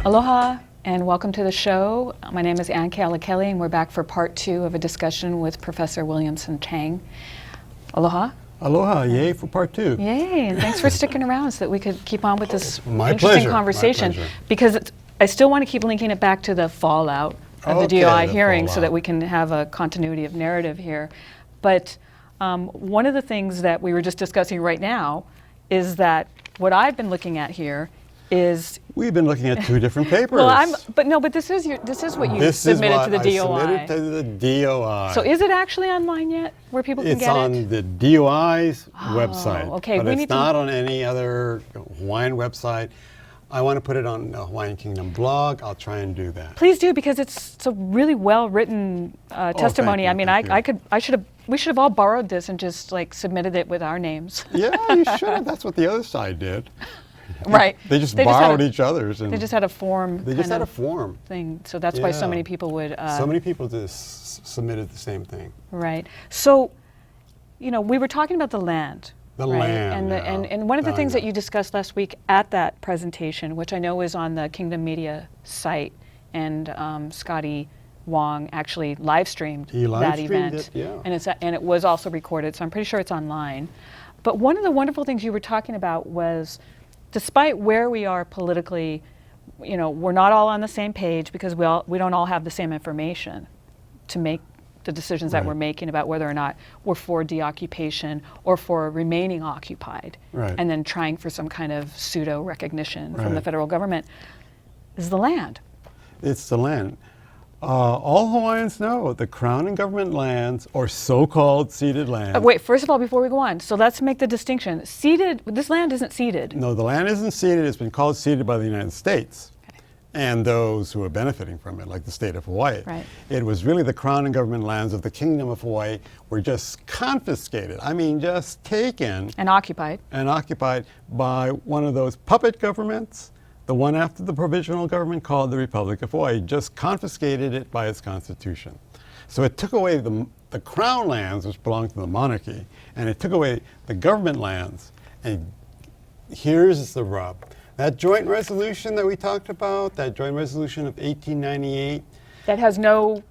Aloha and welcome to the show. My name is Aina Kelly and we're back for part 2 of a discussion with Professor Williamson Chang. Aloha. Aloha, yay for part 2. Yay, and thanks for sticking around so that we could keep on with this My interesting pleasure. conversation. My pleasure. Because I still want to keep linking it back to the fallout of the DOI hearing so that we can have a continuity of narrative here. But one of the things that we were just discussing right now is that what I've been looking at here is we've been looking at 2 different papers. Well, but this is what you submitted to the DOI. Submitted to the DOI. So is it actually online yet, where people can it's get it? on the DOI's website. Okay, but it's not on any other Hawaiian website. I want to put it on the Hawaiian Kingdom blog. I'll try and do that. Please do, because it's a really well-written testimony. Thank you, we should have all borrowed this and just like submitted it with our names. Yeah, you should have. That's what the other side did. Right. They just borrowed each other's. They just had a form. They just had a form thing. So that's why so many people would. So many people just submitted the same thing. Right. So, we were talking about the land. The right? land. And one of the things that you discussed last week at that presentation, which I know is on the Kingdom Media site, and Scotty Wong actually live streamed that event. And it was also recorded, so I'm pretty sure it's online. But one of the wonderful things you were talking about was, despite where we are politically, we're not all on the same page because we don't all have the same information to make the decisions that we're making about whether or not we're for deoccupation or for remaining occupied, and then trying for some kind of pseudo recognition from the federal government, is the land. It's the land. All Hawaiians know the Crown and government lands, or so-called ceded lands. Wait, first of all, before we go on, so let's make the distinction. Ceded, this land isn't ceded. No, the land isn't ceded. It's been called ceded by the United States and those who are benefiting from it, like the state of Hawaii. Right. It was really the Crown and government lands of the Kingdom of Hawaii were just confiscated. I mean, just taken. And occupied. And occupied by one of those puppet governments. The one after the provisional government called the Republic of Hawaii just confiscated it by its constitution. So it took away the crown lands, which belonged to the monarchy, and it took away the government lands. And here's the rub. That joint resolution that we talked about, that joint resolution of 1898. That has no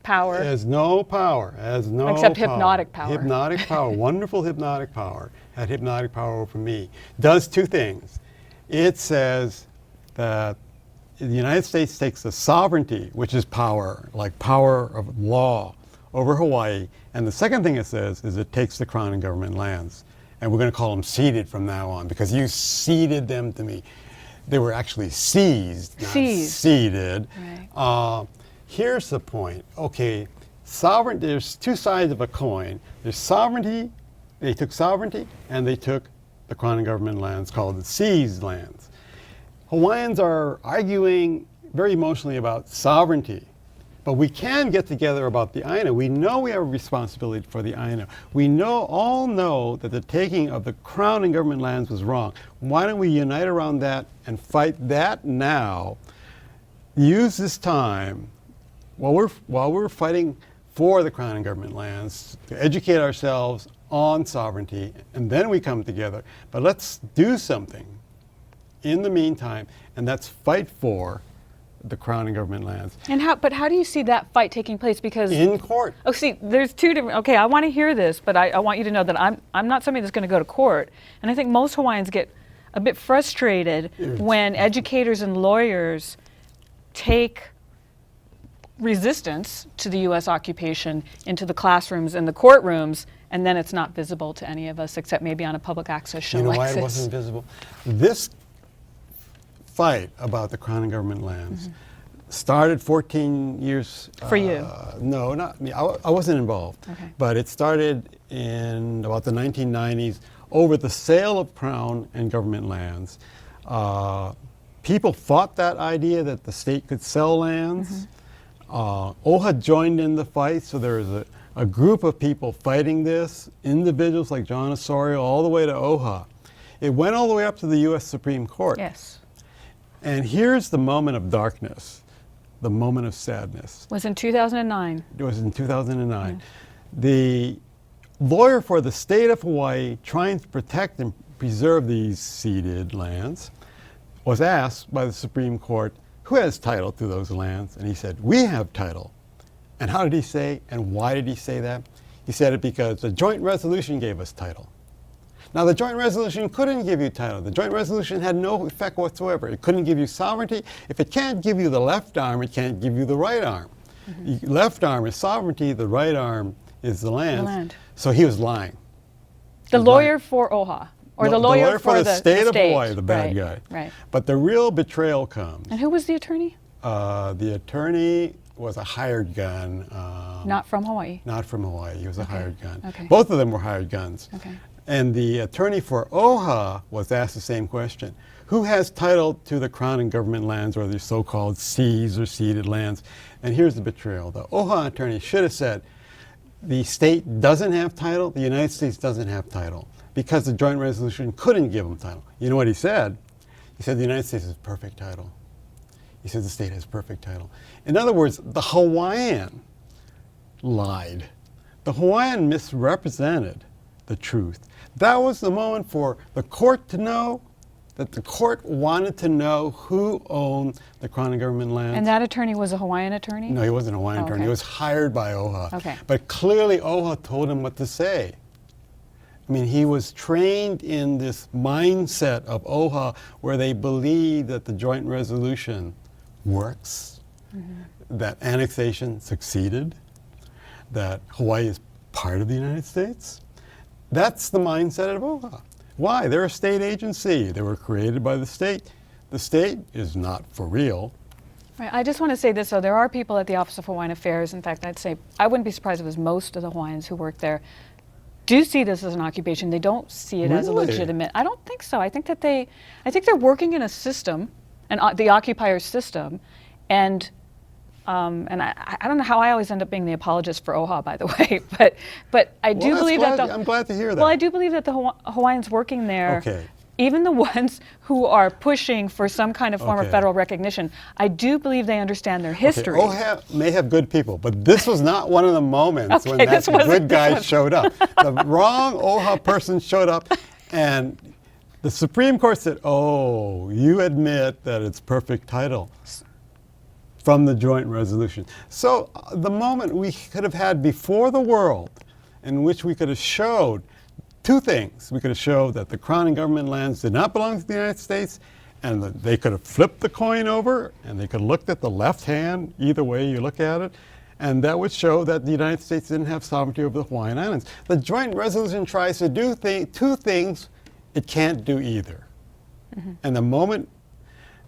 power. It has no power. Except hypnotic power. Hypnotic power. Wonderful hypnotic power. Had hypnotic power over me. Does 2 things. It says that the United States takes the sovereignty, which is power, like power of law, over Hawaii. And the second thing it says is it takes the Crown and government lands. And we're going to call them ceded from now on, because you ceded them to me. They were actually seized, not ceded. Right. Here's the point. Okay, there's 2 sides of a coin. There's sovereignty. They took sovereignty, and they took the Crown and government lands, called the seized lands. Hawaiians are arguing very emotionally about sovereignty, but we can get together about the Aina. We know we have a responsibility for the Aina. We all know that the taking of the Crown and government lands was wrong. Why don't we unite around that and fight that now? Use this time while we're fighting for the Crown and government lands to educate ourselves on sovereignty, and then we come together. But let's do something in the meantime, and that's fight for the Crown and government lands. But how do you see that fight taking place? Because in court. Oh, see, there's 2 different. Okay, I want to hear this, but I want you to know that I'm not somebody that's going to go to court. And I think most Hawaiians get a bit frustrated when educators and lawyers take resistance to the U.S. occupation into the classrooms and the courtrooms, and then it's not visible to any of us except maybe on a public access show like this. You know why it wasn't visible? This fight about the Crown and government lands started 14 years. For you? No, not me. I wasn't involved. Okay. But it started in about the 1990s over the sale of Crown and government lands. People fought that idea that the state could sell lands. OHA joined in the fight, so there was a group of people fighting this, individuals like John Osorio, all the way to OHA. It went all the way up to the U.S. Supreme Court. Yes. And here's the moment of darkness, the moment of sadness. Was in 2009. It was in 2009. The lawyer for the state of Hawaii, trying to protect and preserve these ceded lands, was asked by the Supreme Court who has title to those lands? And he said, we have title. And how did he say, and why did he say that? He said it because the joint resolution gave us title. Now, the joint resolution couldn't give you title. The joint resolution had no effect whatsoever. It couldn't give you sovereignty. If it can't give you the left arm, it can't give you the right arm. Left arm is sovereignty, the right arm is the land. So he was lying. The lawyer for OHA, or No, the lawyer for the state of Hawaii, the bad right, guy. Right. But the real betrayal comes. And who was the attorney? The attorney was a hired gun. Not from Hawaii. Not from Hawaii. He was a hired gun. Okay. Both of them were hired guns. Okay. And the attorney for OHA was asked the same question. Who has title to the Crown and government lands, or the so-called seas or ceded lands? And here's the betrayal. The OHA attorney should have said, the state doesn't have title, the United States doesn't have title, because the joint resolution couldn't give them title. You know what he said? He said the United States has perfect title. He said the state has perfect title. In other words, the Hawaiian lied. The Hawaiian misrepresented the truth. That was the moment for the court to know that the court wanted to know who owned the Crown and government lands. And that attorney was a Hawaiian attorney? No, he wasn't a Hawaiian attorney. Okay. He was hired by OHA. Okay. But clearly OHA told him what to say. I mean, he was trained in this mindset of OHA where they believe that the joint resolution works, that annexation succeeded, that Hawaii is part of the United States. That's the mindset of OHA. Why? They're a state agency. They were created by the state. The state is not for real. Right. I just want to say this, though. There are people at the Office of Hawaiian Affairs. In fact, I'd say I wouldn't be surprised if it was most of the Hawaiians who work there do see this as an occupation. They don't see it as a Really? legitimate. I don't think so. I think they're working in a system, the occupier's system, and I don't know how I always end up being the apologist for OHA, by the way, but I do believe that I'm glad to hear that. well, I do believe that the Hawaiians working there, Okay. even the ones who are pushing for some kind of form of Okay. federal recognition, I do believe they understand their history. Okay, OHA may have good people, but this was not one of the moments when Okay, that this wasn't- good guy this showed up. The wrong OHA person showed up, and the Supreme Court said, oh, you admit that it's perfect title from the joint resolution. So the moment we could have had before the world in which we could have showed two things. We could have showed that the Crown and government lands did not belong to the United States, and that they could have flipped the coin over, and they could have looked at the left hand, either way you look at it, and that would show that the United States didn't have sovereignty over the Hawaiian Islands. The joint resolution tries to do two things it can't do either. And the moment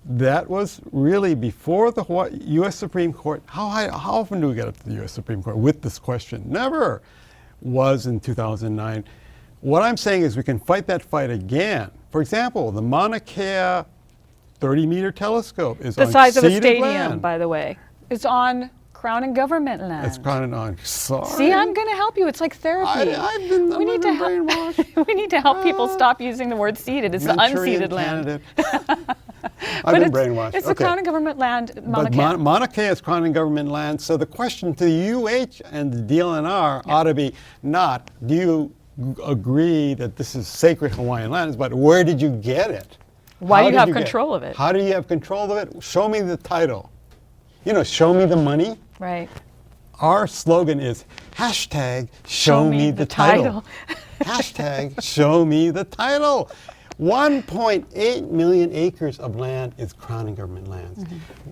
that was really before the U.S. Supreme Court, how often do we get up to the U.S. Supreme Court with this question? Never. Was in 2009. What I'm saying is we can fight that fight again. For example, the Mauna Kea 30-meter telescope is the on size of a ceded stadium, land. by the way. It's on Crown and government land. It's Crown on. Sorry. See, I'm going to help you. It's like therapy. I've been brainwashed. We need to help people stop using the word ceded. It's the Manchurian unceded land. candidate. I've But been brainwashed. It's the Crown and government land, Mauna But Kea. Mauna Kea is Crown and government land. So the question to the UH and the DLNR ought to be not, do you agree that this is sacred Hawaiian lands, but where did you get it? Why How do you did have get control of it? How do you have control of it? Show me the title. You know, show me the money. Right. Our slogan is hashtag show me the title. Hashtag show me the title. 1.8 million acres of land is Crown and government lands.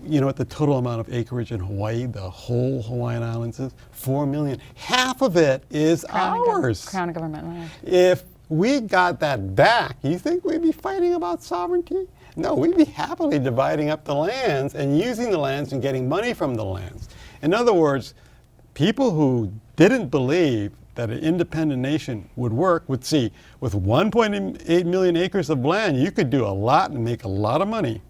You know what the total amount of acreage in Hawaii, the whole Hawaiian Islands is? 4 million. Half of it is ours. Crown and government land. If we got that back, you think we'd be fighting about sovereignty? No, we'd be happily dividing up the lands and using the lands and getting money from the lands. In other words, people who didn't believe that an independent nation would work would see with 1.8 million acres of land, you could do a lot and make a lot of money,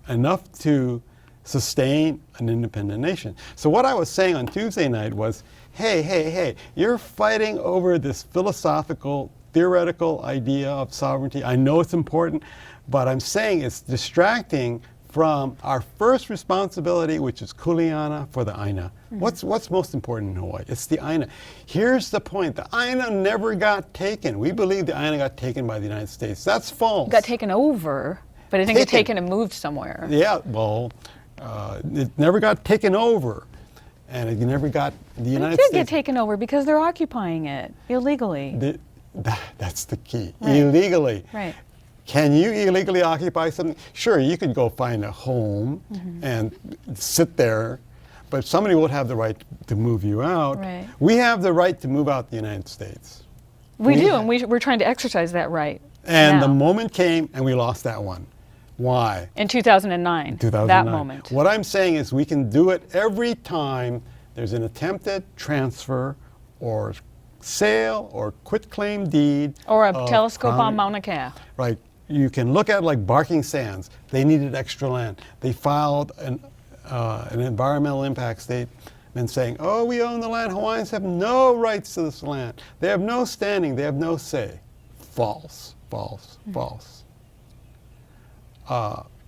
enough to sustain an independent nation. So what I was saying on Tuesday night was, hey, you're fighting over this philosophical, theoretical idea of sovereignty. I know it's important, but I'm saying it's distracting from our first responsibility, which is kuleana for the Aina. What's most important in Hawaii? It's the Aina. Here's the point. The Aina never got taken. We believe the Aina got taken by the United States. That's false. Got taken over, but I think it's taken and moved somewhere. Yeah, well, It never got taken over, and it never got the United States. It did get taken over because they're occupying it illegally. That's the key. Right. Illegally. Right. Can you illegally occupy something? Sure, you could go find a home and sit there, but somebody would have the right to move you out. Right. We have the right to move out the United States. We do, and we're trying to exercise that right. And now. the moment came, and we lost that one. Why? In 2009. 2009. That moment. What I'm saying is we can do it every time there's an attempted transfer or sale or quitclaim deed. Or a telescope on Mauna Kea. Right. You can look at like Barking Sands. They needed extra land. They filed an environmental impact statement saying, oh, we own the land. Hawaiians have no rights to this land. They have no standing. They have no say. False, false, false.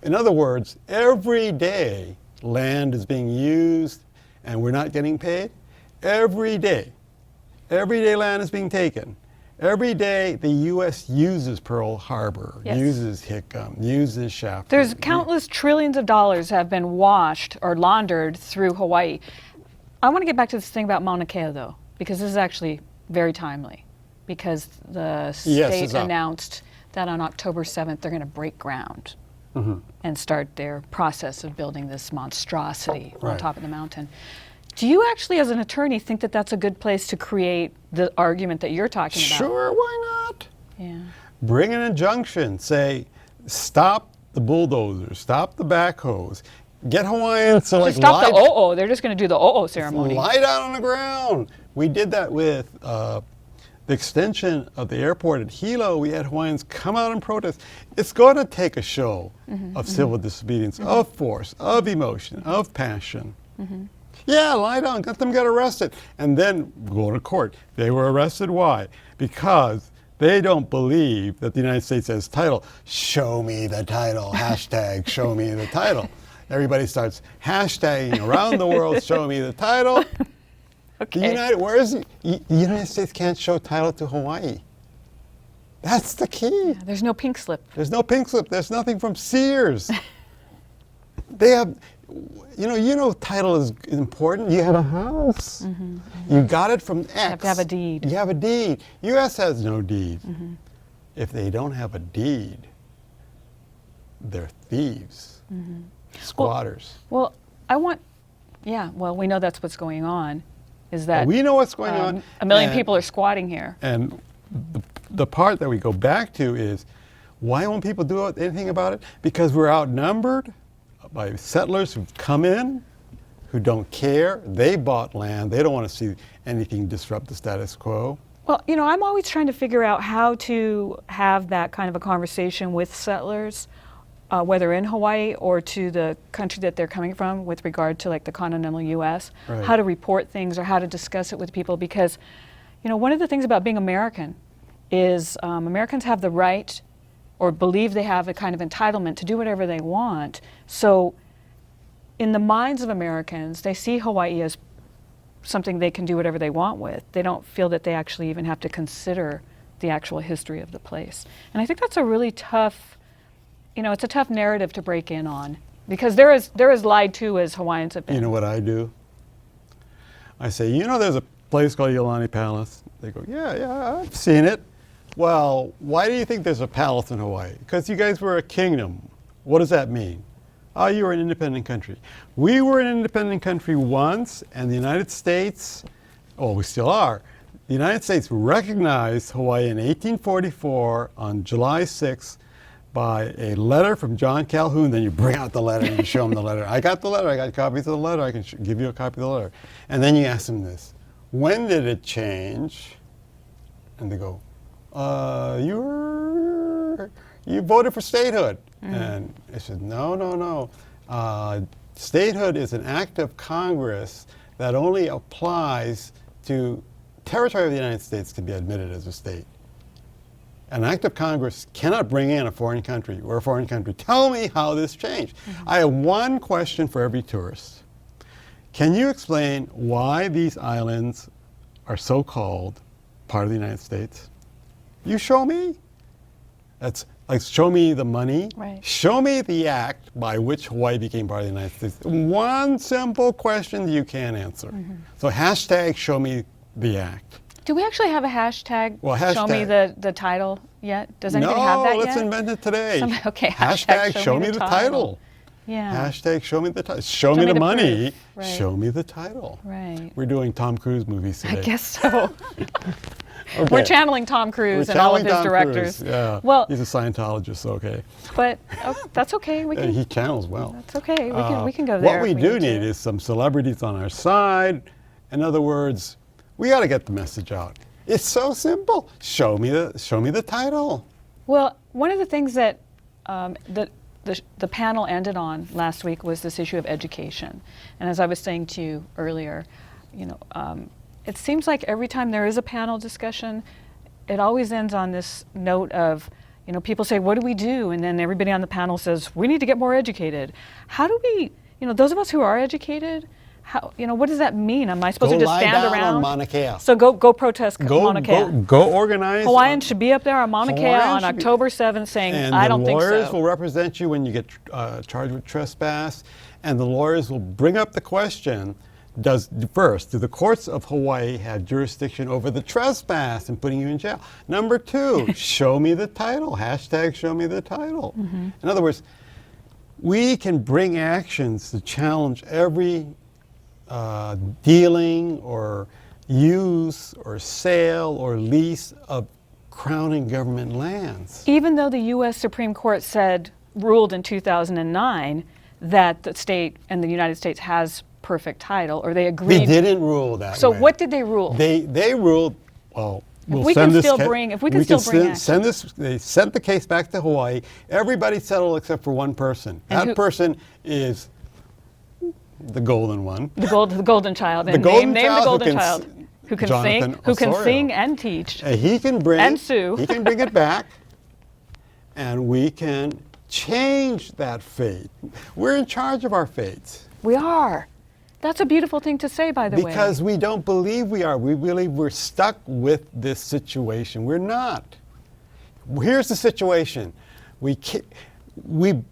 In other words, every day land is being used and we're not getting paid. Every day land is being taken. Every day the U.S. uses Pearl Harbor, Yes. uses Hickam, uses Shaft. There's countless trillions of dollars have been washed or laundered through Hawaii. I want to get back to this thing about Mauna Kea, though, because this is actually very timely. Because the state announced that on October 7th they're going to break ground and start their process of building this monstrosity on top of the mountain. Do you actually, as an attorney, think that that's a good place to create the argument that you're talking about? Sure, why not? Yeah. Bring an injunction. Say, stop the bulldozers, stop the backhoes. Get Hawaiians to like stop the o'o. They're just going to do the o'o ceremony. Lie down on the ground. We did that with the extension of the airport at Hilo. We had Hawaiians come out and protest. It's going to take a show of civil disobedience, of force, of emotion, of passion. Yeah, lie down, let them get arrested, and then go to court. They were arrested, why? Because they don't believe that the United States has title. Show me the title, hashtag show me the title. Everybody starts hashtagging around the world, show me the title. Okay. The United States can't show title to Hawaii. That's the key. Yeah, there's no pink slip. There's no pink slip. There's nothing from Sears. They have, you know title is important. You have a house. You got it from X. You have to have a deed. You have a deed. U.S. has no deed. If they don't have a deed, they're thieves, squatters. Well, we know that's what's going on. Is that we know what's going on. A million people are squatting here. And the part that we go back to is, why won't people do anything about it? Because we're outnumbered by settlers who've come in, who don't care. They bought land. They don't want to see anything disrupt the status quo. Well, I'm always trying to figure out how to have that kind of a conversation with settlers, whether in Hawaii or to the country that they're coming from with regard to like the continental U.S., how to report things or how to discuss it with people. Because, one of the things about being American is Americans have the right or believe they have a kind of entitlement to do whatever they want. So in the minds of Americans, they see Hawaii as something they can do whatever they want with. They don't feel that they actually even have to consider the actual history of the place. And I think that's a really tough, it's a tough narrative to break in on, because they're as lied to as Hawaiians have been. You know what I do? I say, there's a place called Iolani Palace. They go, yeah, I've seen it. Well, why do you think there's a palace in Hawaii? Because you guys were a kingdom. What does that mean? Oh, you were an independent country. We were an independent country once, and the United States, we still are. The United States recognized Hawaii in 1844 on July 6th by a letter from John Calhoun. Then you bring out the letter and you show them the letter. I got the letter. I got copies of the letter. I can give you a copy of the letter. And then you ask them this: when did it change? And they go, you voted for statehood. And I said, no. Statehood is an act of Congress that only applies to territory of the United States to be admitted as a state. An act of Congress cannot bring in a foreign country. We're a foreign country. Tell me how this changed. I have one question for every tourist. Can you explain why these islands are so-called part of the United States? You show me. That's like show me the money, Right. show me the act by which Hawaii became part of the United States. One simple question you can't answer. So hashtag show me the act. Do we actually have a hashtag, Well, show me the title yet? Does anybody no, have that let's yet? invent it today. Okay, hashtag show me the title. Yeah. Hashtag show me the title. Show me the money. proof. Right. Show me the title. Right. We're doing Tom Cruise movies today. I guess so. Okay. We're channeling Tom Cruise We're and all of channeling his Tom directors. Cruise, yeah. Well, He's a Scientologist, okay. but that's okay. We can. He channels well. That's okay. We can go there. What we if do need need to. is some celebrities on our side. In other words, we got to get the message out. It's so simple. Show me the title. Well, one of the things that the panel ended on last week was this issue of education. And as I was saying to you earlier, it seems like every time there is a panel discussion, it always ends on this note of, people say, what do we do? And then everybody on the panel says, we need to get more educated. How do we, those of us who are educated, what does that mean? Am I supposed to just stand around? Go lie down on Mauna Kea. So go protest Mauna Kea. Go organize. Hawaiians should be up there on Mauna Kea Hawaiians on should be- October 7th saying, And I don't think the lawyers so. will represent you when you get charged with trespass, and the lawyers will bring up the question, do the courts of Hawaii have jurisdiction over the trespass and putting you in jail? Number two, show me the title. Hashtag show me the title. In other words, we can bring actions to challenge every dealing or use or sale or lease of Crown and government lands. Even though the U.S. Supreme Court ruled in 2009 that the state and the United States has perfect title, or they agreed. They didn't rule that So way. what did they rule? They ruled, well, we'll we send can this still ca- bring- if we can still bring send this, they sent the case back to Hawaii. Everybody settled except for one person. And That person is the golden one. the golden child. The And golden name the child golden who can child who can Jonathan sing, who can Osorio. sing and teach. He can bring And sue. He can bring it back, and we can change that fate. We're in charge of our fates. We are. That's a beautiful thing to say, by the way. Because we don't believe we are. We believe we're stuck with this situation. We're not. Here's the situation. We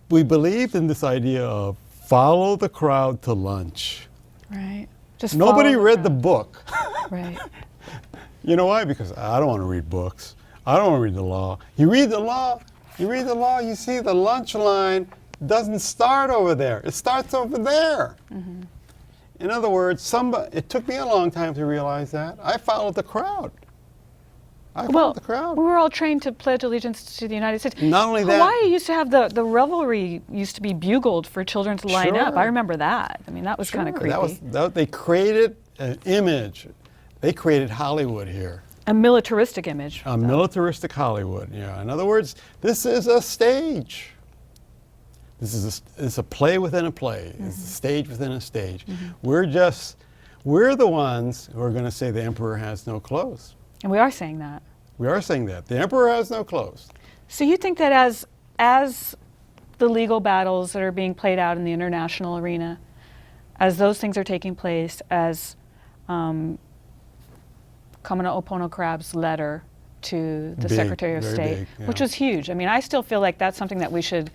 believed in this idea of follow the crowd to lunch. Right. Just Nobody follow read the crowd. book. Right. You know why? Because I don't want to read books. I don't want to read the law. You read the law, you see the lunch line doesn't start over there. It starts over there. In other words, it took me a long time to realize that. I followed the crowd. Well, the crowd. we were all trained to pledge allegiance to the United States. Not only that- Hawaii used to have the revelry used to be bugled for children to line up. Sure. I remember that. I mean, that was kind of creepy. They created an image. They created Hollywood here. A militaristic image. A militaristic Hollywood, yeah. In other words, this is a stage. It's a play within a play. It's a stage within a stage. We're the ones who are going to say the emperor has no clothes. And we are saying that. We are saying that. The emperor has no clothes. So you think that as the legal battles that are being played out in the international arena, as those things are taking place, as Kamana Opono Crab's letter to the Big, Secretary of very State, big, yeah. which was huge. I mean, I still feel like that's something that we should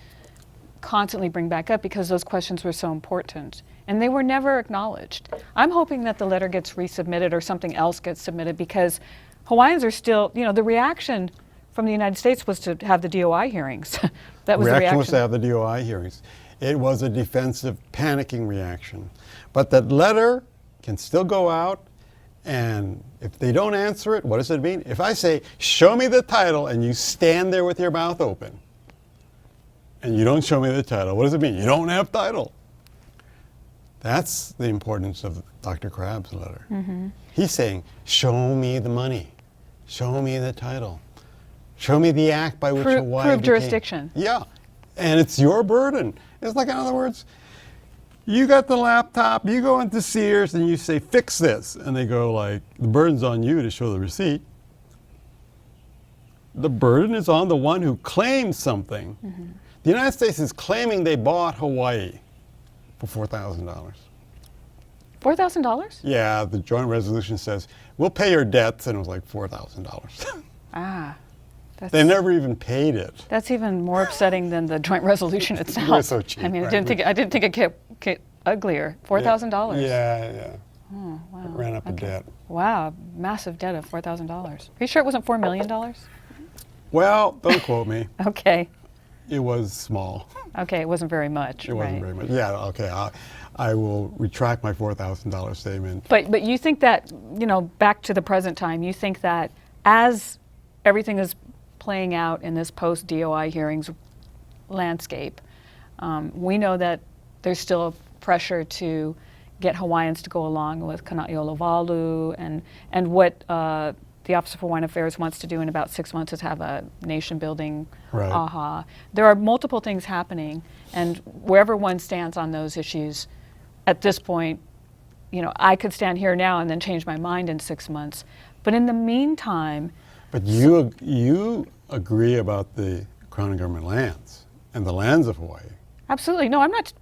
constantly bring back up because those questions were so important. And they were never acknowledged. I'm hoping that the letter gets resubmitted or something else gets submitted because Hawaiians are still, the reaction from the United States was to have the DOI hearings. That was the reaction. Was to have the DOI hearings. It was a defensive, panicking reaction. But that letter can still go out, and if they don't answer it, what does it mean? If I say, show me the title, and you stand there with your mouth open, and you don't show me the title, what does it mean? You don't have title. That's the importance of Dr. Crab's letter. He's saying, show me the money. Show me the title. Show me the act by which Hawaii prove became. jurisdiction. Yeah, and it's your burden. It's like, in other words, you got the laptop, you go into Sears and you say, fix this. And they go like, the burden's on you to show the receipt. The burden is on the one who claims something. The United States is claiming they bought Hawaii for $4,000. $4,000? Yeah, the joint resolution says, we'll pay your debts, and it was like $4,000. Ah, They never even paid it. That's even more upsetting than the joint resolution itself. We're so cheap. I mean, right? I didn't think it get uglier. $4,000. Yeah. Oh, wow. It ran up in debt. Wow, massive debt of $4,000. Are you sure it wasn't $4 million? Well, don't quote me. Okay. It was small. Okay, it wasn't very much. It wasn't very much. Yeah, okay. I will retract my $4,000 statement. But you think that, back to the present time, you think that as everything is playing out in this post-DOI hearings landscape, we know that there's still pressure to get Hawaiians to go along with Kana'i'olowalu, and what the Office of Hawaiian Affairs wants to do in about 6 months is have a nation-building AHA. There are multiple things happening, and wherever one stands on those issues, at this point, I could stand here now and then change my mind in 6 months. But in the meantime... But you agree about the Crown and Government lands and the lands of Hawaii. Absolutely. No, I'm not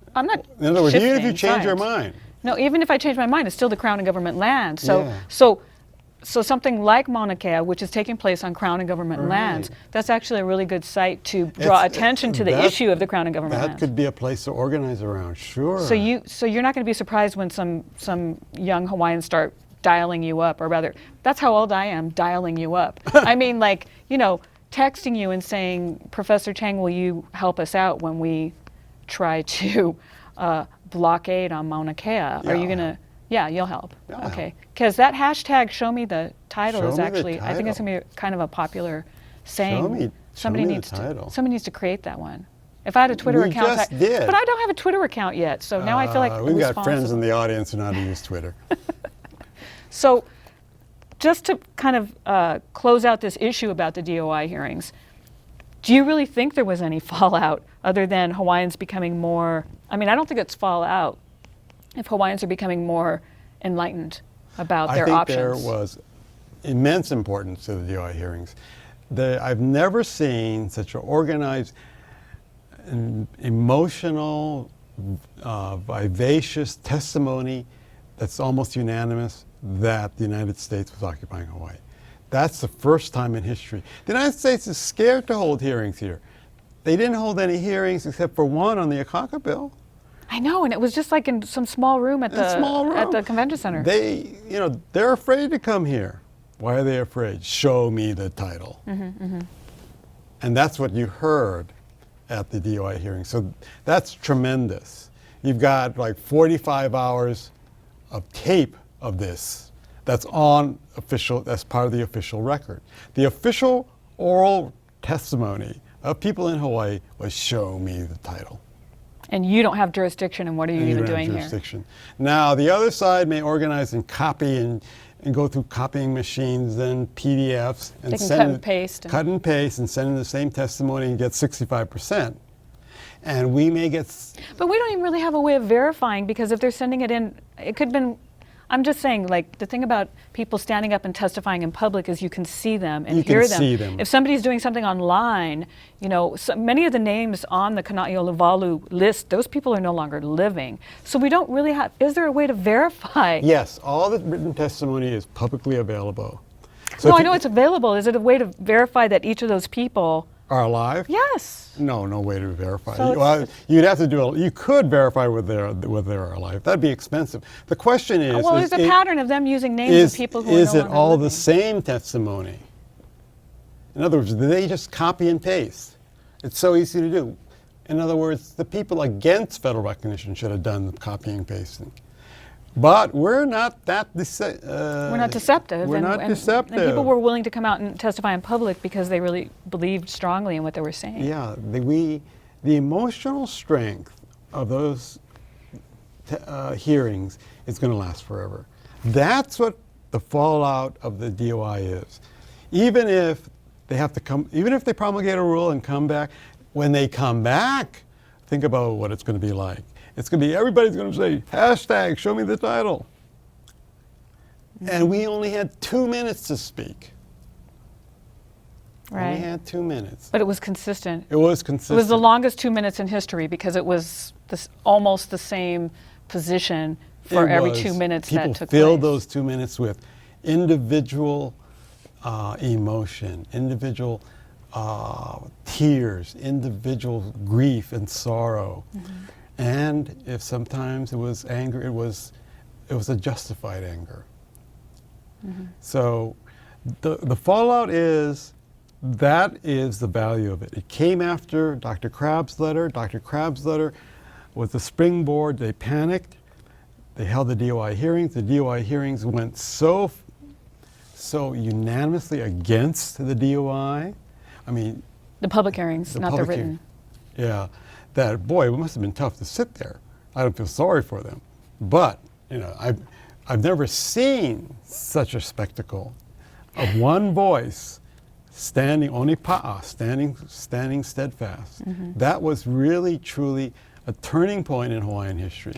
In other words, even if you change sides. your mind. No, even if I change my mind, it's still the Crown and Government land. Yeah. So something like Mauna Kea, which is taking place on Crown and Government lands, that's actually a really good site to draw attention to the issue of the Crown and Government lands. That could be a place to organize around, sure. So you're not going to be surprised when some young Hawaiians start dialing you up, or rather, that's how old I am, dialing you up. I mean, texting you and saying, Professor Chang, will you help us out when we try to blockade on Mauna Kea? Are you going to... Yeah, you'll help. Okay. Because that hashtag "show me the title" is actually, I think it's going to be kind of a popular saying. Somebody needs to create that one. If I had a Twitter account, just did. But I don't have a Twitter account yet, so now I feel like we've got friends in the audience who know how to use Twitter. So, just to kind of close out this issue about the DOI hearings, do you really think there was any fallout other than Hawaiians becoming more? I mean, I don't think it's fallout. If Hawaiians are becoming more enlightened about their options. I think there was immense importance to the DOI hearings. I've never seen such an organized, emotional, vivacious testimony that's almost unanimous that the United States was occupying Hawaii. That's the first time in history. The United States is scared to hold hearings here. They didn't hold any hearings except for one on the Akaka bill. I know, and it was just like in some small room at the convention center. They're afraid to come here. Why are they afraid? Show me the title. And that's what you heard at the DOI hearing. So that's tremendous. You've got like 45 hours of tape of this that's that's part of the official record. The official oral testimony of people in Hawaii was show me the title. And you don't have jurisdiction, and what are you even doing here? Now, the other side may organize and copy and go through copying machines and PDFs. And they can cut and paste. Cut and paste and send in the same testimony and get 65%. And we may get... But we don't even really have a way of verifying, because if they're sending it in, it could have been... I'm just saying, the thing about people standing up and testifying in public is you can see them and hear them. You can see them. If somebody's doing something online, so many of the names on the Kana'i'olowalu list, those people are no longer living. So we don't really have, is there a way to verify? Yes, all the written testimony is publicly available. So no, I know it's available. Is it a way to verify that each of those people are alive? Yes. No way to verify. So you'd have to do you could verify whether they're alive. That'd be expensive. The question is... Well, there's a pattern of them using names of people who are no longer living. Is it all the same testimony? In other words, do they just copy and paste? It's so easy to do. In other words, the people against federal recognition should have done the copying and pasting. But we're not that we're not deceptive. We're not deceptive. And people were willing to come out and testify in public because they really believed strongly in what they were saying. Yeah, the emotional strength of those hearings is going to last forever. That's what the fallout of the DOI is. Even if they promulgate a rule and come back, when they come back, think about what it's going to be like. It's going to be, everybody's going to say, hashtag, show me the title. And we only had 2 minutes to speak. Right. We had 2 minutes. But it was consistent. It was consistent. It was the longest 2 minutes in history because it was almost the same position for every 2 minutes that took place. People filled those 2 minutes with individual emotion, individual tears, individual grief and sorrow. And if sometimes it was anger, it was a justified anger. So the fallout is, that is the value of it. It came after Dr. Crabb's letter. Dr. Crabb's letter was the springboard. They panicked. They held the DOI hearings. The DOI hearings went so unanimously against the DOI. I mean, the public hearings, not the written. Yeah, that, boy, it must have been tough to sit there. I don't feel sorry for them, but you know, I've never seen such a spectacle of one voice standing, only pa'a, standing steadfast. That was really, truly a turning point in Hawaiian history.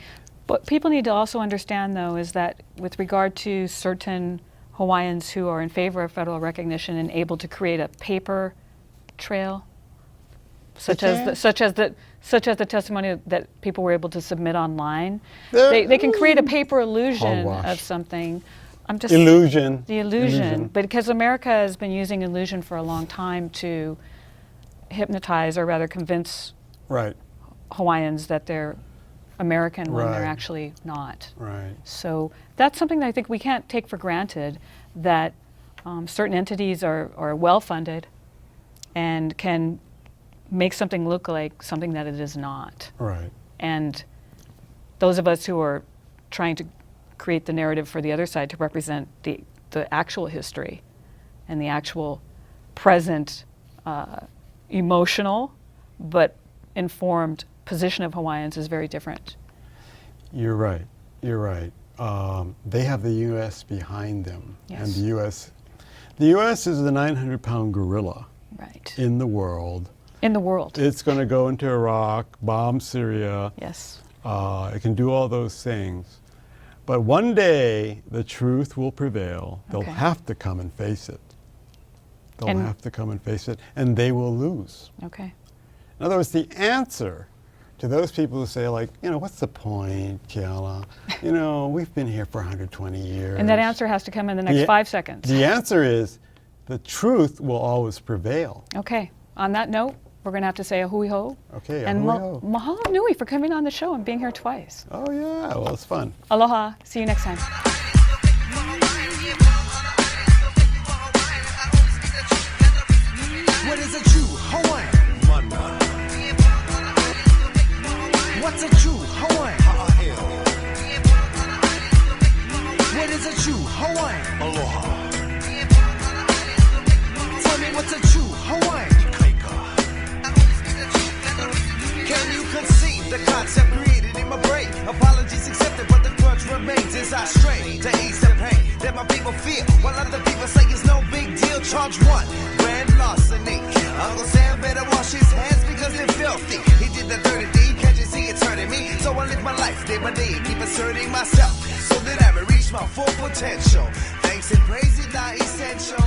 What people need to also understand, though, is that with regard to certain Hawaiians who are in favor of federal recognition and able to create a paper trail, such as the testimony that people were able to submit online, they can create a paper illusion of something. Illusion. The illusion. But because America has been using illusion for a long time to hypnotize, or rather convince Hawaiians that they're American when they're actually not. So that's something that I think we can't take for granted, that certain entities are well funded and can make something look like something that it is not. And those of us who are trying to create the narrative for the other side to represent the actual history and the actual present emotional but informed position of Hawaiians is very different. You're right. You're right. They have the U.S. behind them, and the U.S. is the 900-pound gorilla in the world. In the world. It's going to go into Iraq, bomb Syria. Yes. It can do all those things. But one day, the truth will prevail. They'll have to come and face it. They'll have to come and face it, and they will lose. Okay. In other words, the answer to those people who say, like, you know, what's the point, Keala? You know, we've been here for 120 years. And that answer has to come in the next 5 seconds. The answer is, the truth will always prevail. Okay. On that note, we're going to have to say a hui ho. Okay, and hui ho. Mahalo nui for coming on the show and being here twice. Oh, yeah. Well, it's fun. Aloha. See you next time. What is a true Hawaiian? What's a true Hawaiian? What is a true Hawaiian? Aloha. Tell me what's a true Hawaiian? Can you conceive the concept created in my brain? Apologies accepted, but the grudge remains as I stray to ease the pain that my people feel, while other people say it's no big deal. Charge 1, grand larceny. Uncle Sam better wash his hands because they're filthy. He did the dirty deed, can't you see it's hurting me? So I live my life day by day, keep asserting myself so that I may reach my full potential. Thanks and praise is not essential.